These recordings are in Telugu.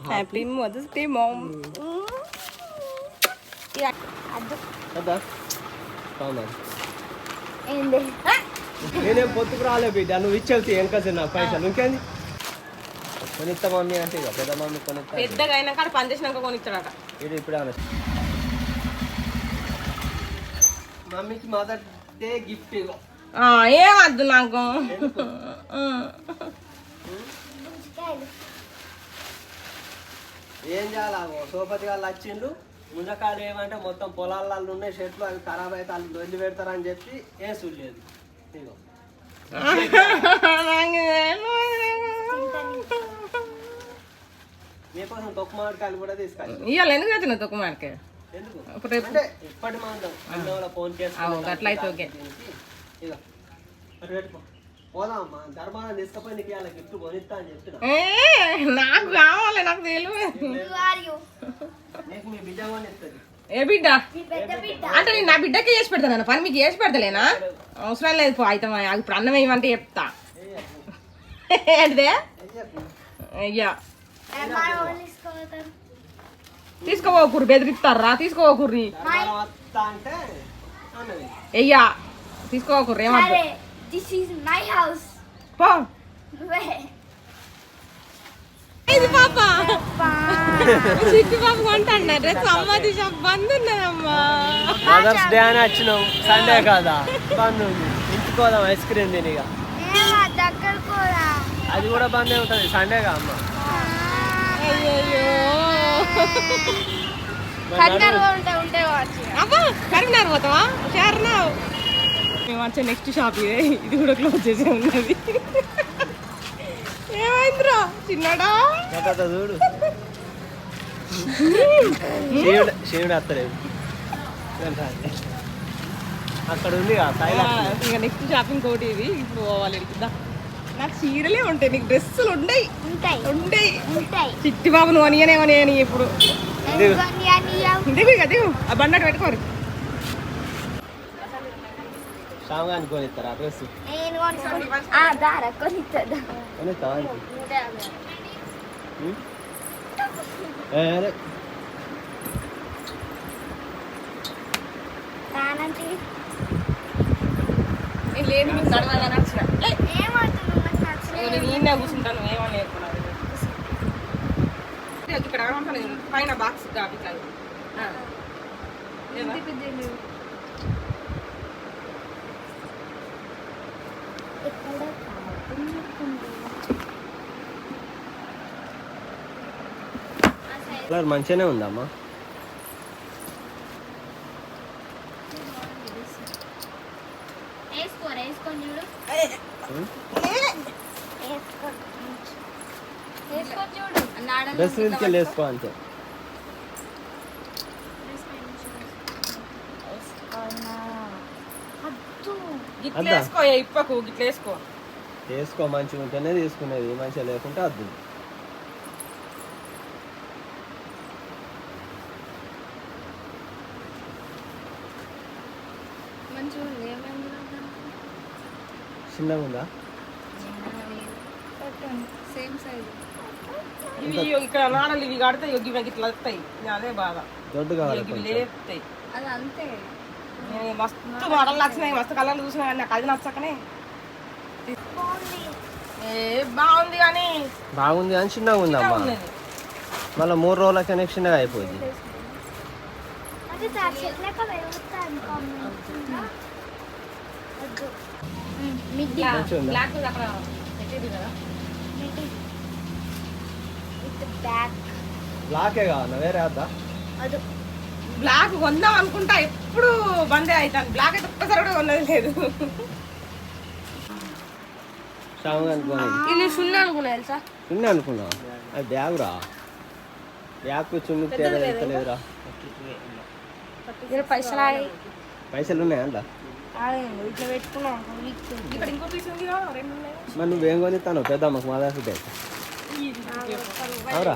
Happy mother's day ma'am. నేనేం పొత్తుకు రాలే బిడ్డ, నువ్వు ఇచ్చేవి ఎంకసి నా పైసలు ఇంకేంది కొనిస్తా మమ్మీ అంటే ఇక పెద్ద మమ్మీ కొనిస్తా. పెద్దగా అయినా కాడ పని చేసినాక కొనిస్తాడట. ఇది ఇప్పుడే మమ్మీకి మదర్ డే గిఫ్ట్ ఇగో. ఏమద్దు నాకు. ఏం చేయాలి, సోపతి వాళ్ళు వచ్చిండు, ముంజకాయలు ఏమంటే మొత్తం పొలాలలో ఉన్నాయి చెట్లు, అవి ఖరాబ్ అయితే వాళ్ళు వదిలి పెడతారని చెప్పి ఏం చూడలేదు. ఇగో మీకోసం తొక్కు మామిడికాయలు కూడా తీసుకెళ్ళి. ఇవాళ ఎందుకు వచ్చిన తొక్కు మామిడికాయ? ఎందుకు అంటే ఇప్పటి మందం ఫోన్ చేస్తాను అట్లయితే ఓకే. ఇక అటు పెట్టుకో, పోదామమ్మా ధర్మాన్ని తీసుకపోయి నీకు ఇవాళ గిఫ్ట్ కొనిస్తా అని చెప్తున్నా. నాకు కావాలి, నాకు తెలియదు. నీకు మీ బిడ్డ కొనిస్తుంది. ఏ బిడ్డ అంటే నేను నా బిడ్డకే చేసి పెడతాను పని, మీకు చేసి పెడతలేనా? అవసరం లేదు పో. అయితే ఇప్పుడు అన్నం వేయమంటే చెప్తా. ఏంటిదే? అయ్యా తీసుకోపోకుర్రి, బెదిరిస్తారా? తీసుకోకుర్రి అయ్యా, తీసుకోకుర్రి. ఏమన్నా పో. ఇది పాప చిట్టి పాప కొంటాడు డ్రెస్. అమ్మది షాప్ బంద్ ఉన్నదమ్మా. మదర్స్ డే అని వచ్చినావు, సండే కాదా బంద్ ఉంది. ఇంటికి పోదాం ఐస్ క్రీమ్ తినిగా. అది కూడా బందే ఉంటుంది సండేగా అమ్మ. అబ్బా కరీంనగర్ పోతావా? షార్నావు మేము వచ్చే నెక్స్ట్ షాప్ ఇదే. ఇది కూడా క్లోజ్ చేసే ఉన్నది. ఏమైందిరా చిన్నడా? చూడు శివుడు వస్తలేదు అక్కడ ఉంది. ఇంకా నెక్స్ట్ షాపింగ్ కోటి ఇది. ఇప్పుడు పోవాలి. నాకు చీరలే ఉంటాయి, నీకు డ్రెస్సులు ఉండయి. చిట్టి బాబు నువ్వు అనియని ఇప్పుడు దిగు ఇక దిగు. ఆ బండి పెట్టుకోరు. సామాన్ కొనిస్తారా డ్రెస్? లేదు మీకు నడవాలని వచ్చిన నేను కూర్చుంటాను. ఏమని నేర్పున్నాను ఇక్కడ పైన బాక్స్ కాపికాలి. కలర్ మంచిగానే ఉందమ్మా. డ్రెస్ తీసుకెళ్ళి వేసుకో అంతే. గిట్ల వేసుకో, ఇప్పకు గిట్ల వేసుకో. వేసుకో మంచిగా ఉంటేనే తీసుకునేది, మంచిగా లేకుంటే అద్దు. చిన్నగా ఉందా? ఇవి ఇక్కడ నాడలు ఇవి కడితే ఇవి ఇట్లా వస్తాయి. అదే బాగా దొడ్డు కావాలి, లేపుతాయి. మస్తు మోడల్ నచ్చినాయి, మస్తు కలర్లు చూసినా నాకు అది నచ్చకనే. బాగుంది కానీ చిన్నగా ఉందమ్మా. మళ్ళీ 3 రోజులకనే చిన్నగా అయిపోయింది. బ్లాకే కావాలా వేరే అద్దా? బ్లాక్ కొందాం అనుకుంటా, ఎప్పుడు బందే అవుతాను. బ్లాక్ అయితే ఒక్కసారి కూడా కొన్నది లేదు. అనుకున్నా అది బ్యాగురా, బ్యాగ్ చున్నలేదురా. పైసలు ఉన్నాయా అంట? మరి నువ్వేం కొనిస్తాను పెద్దమ్మకు మదర్స్ డే? అవురా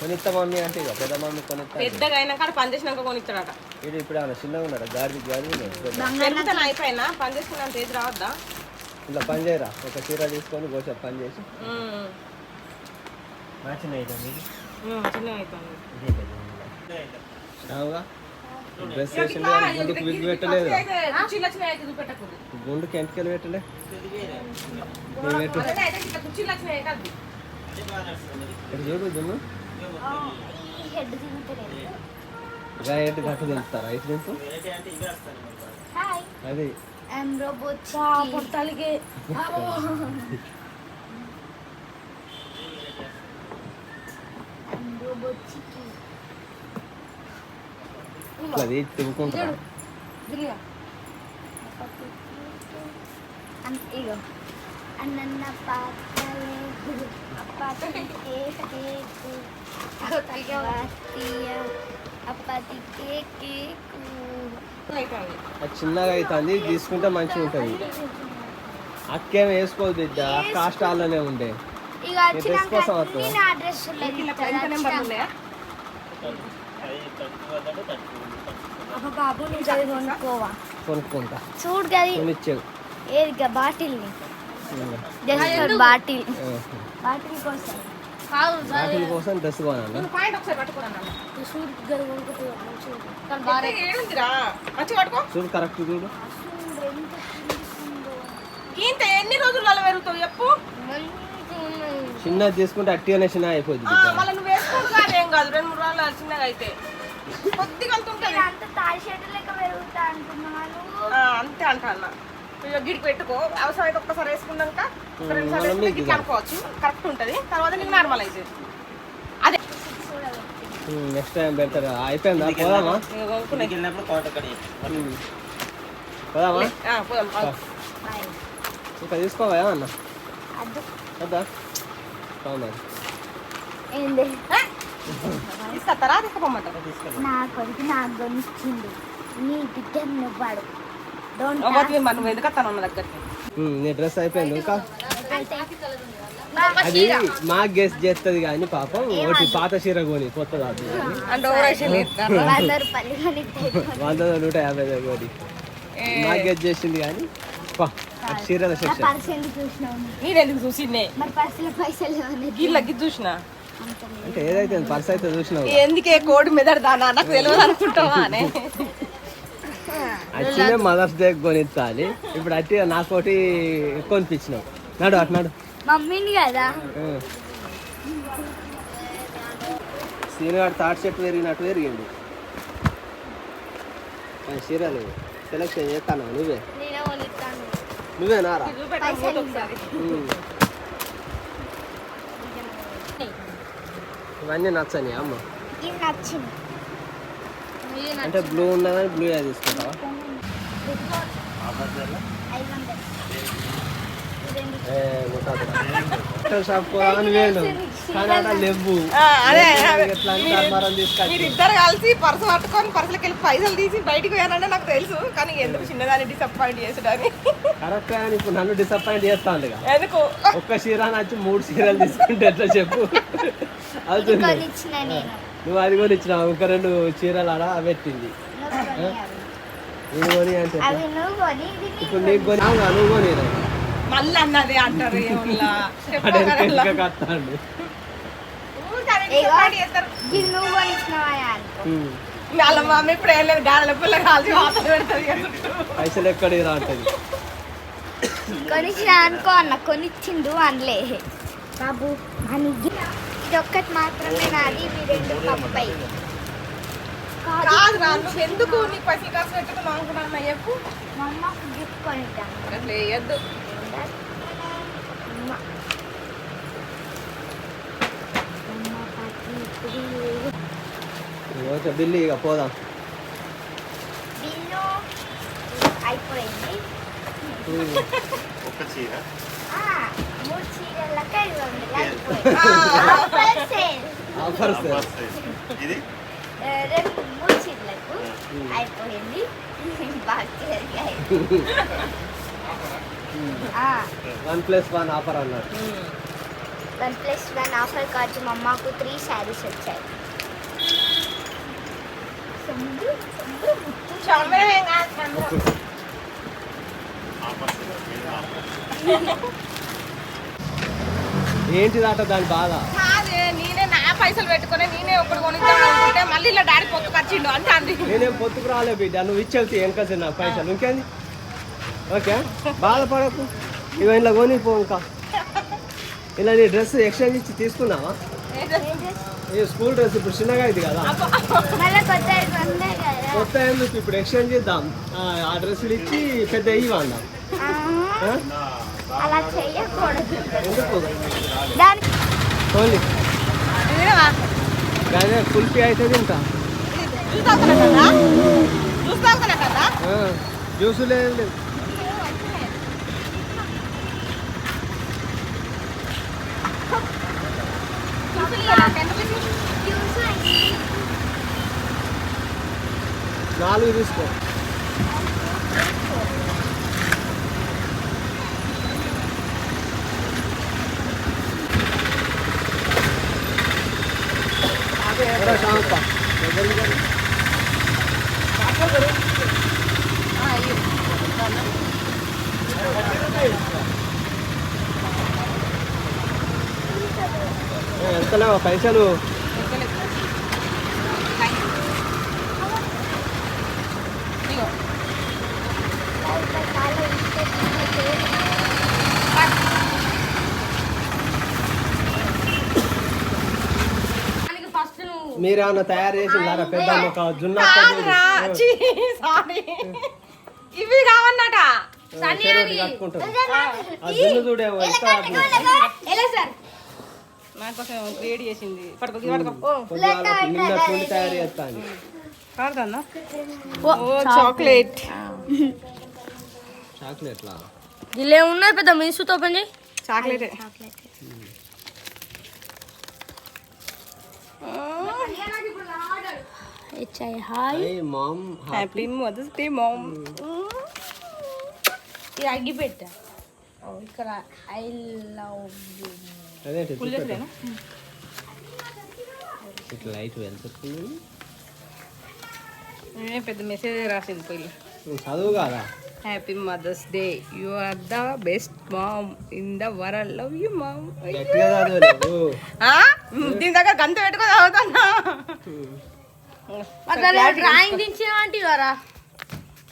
కొనిస్తా మమ్మీ అంటే ఇక పెద్ద మమ్మీ కొనిస్తా. పెద్దగా అయినా కాడ పని చేసినాక కొనిస్తాడట. ఇది ఇప్పుడు ఏమన్నా చిన్నగా ఉన్నాడా? గాడి అయిపోయినా పని చేసుకున్నంత ఏది రావద్దా? ఇలా పని చేయరా, ఒక చీర తీసుకొని గోచ పని చేసి చిన్న అవుతుంది చిన్న అవుతుంది రావుగా డ్రెస్ వేసిండు గుండుకు విగ్గు పెట్టలేదు, కుర్చీలు వచ్చినాయి అయితే చూపెట్టకూడదు. గుండుకి ఎంటకెళ్ళి పెట్టలే నువ్వు పెట్టు. అదే అయితే ఇట్లా కుర్చీలు వచ్చినాయి కాదు. ఇక్కడ చూడు దున్ను హెడ్ తింటలేదు. గా ఏంటి గట్టు దింపుతారా ఇటు దింపు హాయ్ అది ఐమ్ రోబోట్ పొట్టాలికి ఐమ్ రోబోట్ చికి. అది తిప్పుకుంటారా ఇగో అన్న పాటలే అప్పటి కేకు అప్పటి కేకు. అది చిన్నగా అవుతుంది, తీసుకుంటే మంచిగా ఉంటుంది. అక్కేం వేసుకోదు బిడ్డ, కాస్ట్ ఆల్లోనే ఉండే ఇక డ్రెస్ కోసం వస్తుందా? వచ్చిన అడ్రస్ నెంబర్లు ఉన్నాయా? బాబు నువ్వు చదివి కొనుక్కోవా. కొనుక్కుంటా చూడు కదా కొనిచ్చావు ఏది బాటిల్ని జస్ట్ బాటిల్ బాటిల్ కోసం వాటి కోసం డ్రెస్ కొనాలి. నువ్వు పాయింట్ ఒకసారి పట్టుకున్నాను. చూడు గది కొనుక్కుంటే ఏడుందిరా మంచిగా పట్టుకో. చూడు కరెక్ట్ చూడు. ఇంత ఎన్ని రోజులలో పెరుగుతావు చెప్పు. చిన్నది తీసుకుంటే అట్టిగానే చిన్న అయిపోద్ది బిడ్డ. మళ్ళీ నువ్వు వేసుకోడు కాదు, ఏం కాదు 2-3 రోజులు చిన్నగా అయితే కొద్దిగా అంత ఉంటుంది. అంత తాడి షర్ట్ లెక్క పెరుగుతా అంటున్నాను. అంతే అంట అన్న. గిడికి పెట్టుకో, అవసరం అయితే ఒక్కసారి వేసుకున్నాక 2 సార్లు వేసుకుంటే గిట్ల అనుకోవచ్చు, కరెక్ట్ ఉంటుంది. తర్వాత నీకు నార్మల్ అవుతుంది. అదే నెక్స్ట్ టైం పెడతారా? అయిపోయిందా? పోదామా వెళ్ళినప్పుడు కోట కడి పోదామా? పోదాం. ఇంకా తీసుకోవా అన్న అద్దు వద్దా? అవునా ఏంది తీసుకొస్తారా తీసుకుపోమంటారా? నా కొడుకు నాకు కొనిచ్చిండు. నీ బిడ్డ నువ్వాడు డోంట్ మరి నువ్వు ఎందుకు వస్తాను ఉన్న దగ్గరికి? నీ డ్రెస్ అయిపోయింది ఇంకా అది మా గెస్ట్ చేస్తుంది కానీ పాపం ఒకటి పాత చీర కొని కొత్తది అది అంటే ఓవరాక్షన్ లేదు. 100 రూపాయలు కొనిస్తే 100-150 కొని మా గెస్ట్ చేసింది కానీ చీరల సెక్షన్ పర్స్ ఎందుకు చూసినావు? నేను ఎందుకు చూసిండే మరి పర్సులో పైసలు లేవని వీళ్ళకి చూసిన అంటే ఏదైతే పర్స్ అయితే చూసినావు. ఎందుకే కోడి మెదడు దానా నాకు తెలియదు అనుకుంటావా అనే. వచ్చినే మదర్స్ డే కొనిచ్చాలి, ఇప్పుడు అట్టి నాకోటి కొనిపించినావు. నాడు అట్నాడు మమ్మీని కదా సీనిగాడు తాటి చెట్టు పెరిగినట్టు పెరిగింది. చీరలు సెలెక్షన్ చేస్తాను నువ్వే నేనే కొనిస్తాను. నువ్వేనారా? ఇవన్నీ నచ్చని అమ్మ ఇది నచ్చింది. అంటే బ్లూ ఉన్నా కానీ బ్లూ తీసుకుంటావా? 500 షాప్ పోవాలని వేడు కానీ అక్కడ లేవు. అదే ఎట్లా అంటే ధర్మారం తీసుకొచ్చి మీరిద్దరు కలిసి పర్సు పట్టుకొని పర్సులకి వెళ్ళి పైసలు తీసి బయటికి పోయానంటే నాకు తెలుసు, కానీ ఎందుకు చిన్నదాన్ని డిసప్పాయింట్ చేసడానికి. కరెక్ట్ కానీ ఇప్పుడు నన్ను డిసప్పాయింట్ చేస్తాను. ఎందుకు ఒక్క చీర నచ్చి 3 చీరలు తీసుకుంటే ఎట్లా చెప్పు? అవుతుంది. కొనిచ్చిన నేను నువ్వు అది కూడా ఇచ్చినావు, ఒక 2 చీరలు ఆడ పెట్టింది. నువ్వు కొని అంటే ఎట్లా? అవి నువ్వు కొని ఇది ఇప్పుడు నీకు కొని నువ్వు కొని మళ్ళీ అన్నది అంటారు కట్టాడు. ఇది నువ్వు కొనిచ్చినవా అనుకో. వాళ్ళ మమ్మీ ఇప్పుడు ఏం లేదు, గాలి పిల్ల కాల్చి వాతలు పెడుతుంది. పైసలు ఎక్కడ రాంటది. కొనిచ్చిన అనుకో అన్న, కొనిచ్చిండు అనలే బాబు. అని ఇది ఒక్కటి మాత్రమే నాది, మీ 2 పప్పై. కాదు రా, నువ్వు ఎందుకు నీకు పైసలు కాసు పెట్టుకున్నావు అనుకున్నా చెప్పు. మా అమ్మకు గిఫ్ట్ కొనిద్దాం. అట్లా వేయద్దు. బిల్లు ఇక పోదాం. బిల్లు అయిపోయింది. ఒక్క చీర 3 చీరలకి 500 అయిపోయింది. ఆఫర్ ఇది 3 చీరలకు అయిపోయింది. బాగా 1+1 ఆఫర్ అన్నాడు. 1+1 ఆఫర్ కావచ్చు. మా అమ్మకు 3 శారీస్ వచ్చాయి. ఏంటిదట దాని బాధ? కాదే, నేనే నా పైసలు పెట్టుకొని నేనే ఒకటి కొనిద్దాం అనుకుంటే మళ్ళీ ఇలా డాడీ పొత్తుకు వచ్చిండు అంటే అంది. నేనేం పొత్తుకు రాలే బిడ్డ, నువ్వు ఇచ్చేళ్తే వెనకసి నాకు పైసలు ఇంకేంది. ఓకే, బాధపడకు. ఇవి ఇలా కొనిపో. ఇంకా ఇలా నీ డ్రెస్ ఎక్స్చేంజ్ ఇచ్చి తీసుకున్నావా? ఈ స్కూల్ డ్రెస్ ఇప్పుడు చిన్నగా ఇది కదా, మళ్ళీ కొత్త ఎందుకు ఇప్పుడు ఎక్స్చేంజ్ చేద్దాం. ఆ డ్రెస్సులు ఇచ్చి పెద్ద ఇవ్వండి. అలా చెయ్యకూడదు. ఎందుకు దాని ఓన్లీ తినవా? కానీ కుల్ఫీ అయితే తింటా. జ్యూస్ తాగుతున్నా కదా, జ్యూస్ తాగుతున్నా కదా. జ్యూస్ లేదు. నాలుగు తీసుకో. ఎంతలేవా పైసలు? మీరేమన్నా తయారు చేసిందారా? పెద్ద జున్న సారీ, ఇవి కావన్నట. కట్టుకుంటారు. ఆ జున్ను చూడేమో నా కోసం క్రియేట్ చేసింది. నిన్న పిండి తయారు చేస్తాను. చాక్లెట్ చాక్లెట్లా? ఇలా ఉన్నాయి పెద్ద మీసుతో పని chocolate. Hi mom, happy mother's day mom. ఇది అగ్గి పెట్ట ఇక్కడ ఐ లవ్ యూ అదేంటి ఇట్లా లైట్ వెళ్తుంది. పెద్ద మెసేజ్ రాసింది పోయి. చదువు కాదా? Happy mother's day, you are the best mom in the world, love you mom. గట్టిగా చదవలేదు. దీని దగ్గర గంత పెట్టుకొని చదువుతున్నా. డ్రాయింగ్ దించేవంటి వారా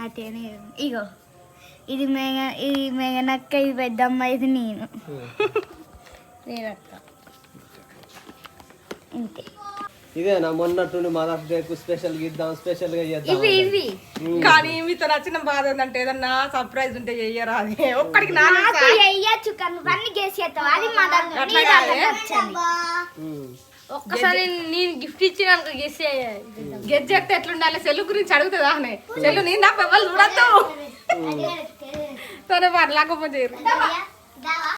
అదేనే. ఇగో ఇది మేఘనక్క, ఇది పెద్దమ్మ, ఇది నేను. నేనక్క ఇంతే. ఇదేనా మొన్నట్టుండి మదర్స్ డే కు స్పెషల్ గా ఇద్దాం, స్పెషల్ గా చేద్దాం. ఇవి కానీ మీతో నచ్చిన బాధ ఏంటంటే ఏదన్నా సర్ప్రైజ్ ఉంటే చెయ్యరా? అది ఒక్కడికి నాకు చెయ్యొచ్చు కానీ అన్ని చేసేస్తావు. అది మా ఒక్కసారి నేను గిఫ్ట్ ఇచ్చిన గెస్ గెట్ చేస్తే ఎట్లుండాలి? సెల్లు గురించి అడుగుతుందా? సెల్లు నేను నా పెద్దలు చూడద్దు. సరే మరి లేకపోతే